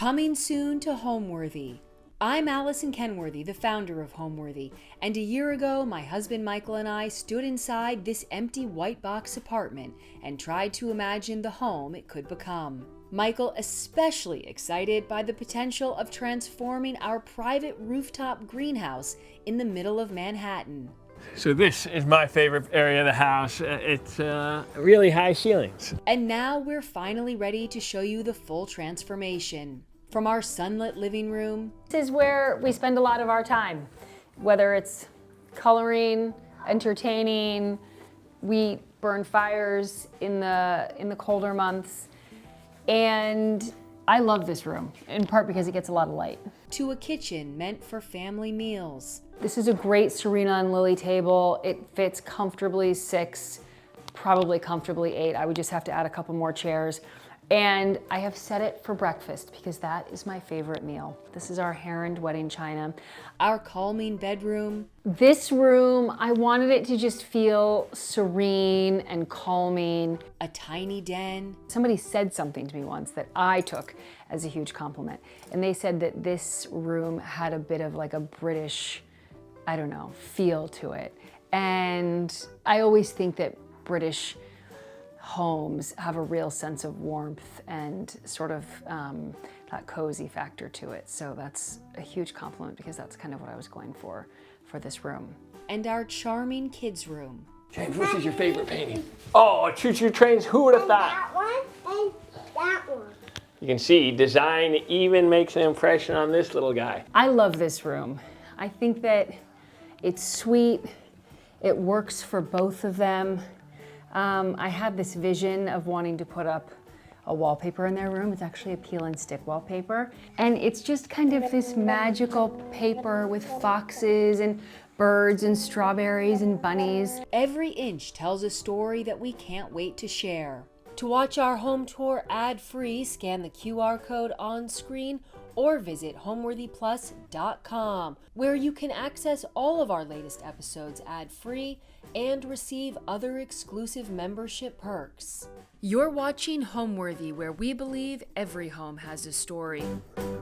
Coming soon to Homeworthy. I'm Alison Kenworthy, the founder of Homeworthy, and a year ago, my husband Michael and I stood inside this empty white box apartment and tried to imagine the home it could become. Michael especially excited by the potential of transforming our private rooftop greenhouse in the middle of Manhattan. So this is my favorite area of the house. It's really high ceilings. And now we're finally ready to show you the full transformation. From our sunlit living room. This is where we spend a lot of our time, whether it's coloring, entertaining. We burn fires in the colder months. And I love this room, in part because it gets a lot of light. To a kitchen meant for family meals. This is a great Serena and Lily table. It fits comfortably 6, probably comfortably 8. I would just have to add a couple more chairs. And I have set it for breakfast because that is my favorite meal. This is our heroned wedding china. Our calming bedroom. This room, I wanted it to just feel serene and calming. A tiny den. Somebody said something to me once that I took as a huge compliment. And they said that this room had a bit of like a British, I don't know, feel to it. And I always think that British homes have a real sense of warmth and sort of that cozy factor to it. So that's a huge compliment because that's kind of what I was going for this room. And our charming kids' room. James, which is your favorite painting? Oh, choo-choo trains, who would have thought? That one and that one. You can see design even makes an impression on this little guy. I love this room. I think that it's sweet. It works for both of them. I had this vision of wanting to put up a wallpaper in their room. It's actually a peel and stick wallpaper. And it's just kind of this magical paper with foxes and birds and strawberries and bunnies. Every inch tells a story that we can't wait to share. To watch our home tour ad-free, scan the QR code on screen or visit homeworthyplus.com, where you can access all of our latest episodes ad-free and receive other exclusive membership perks. You're watching Homeworthy, where we believe every home has a story.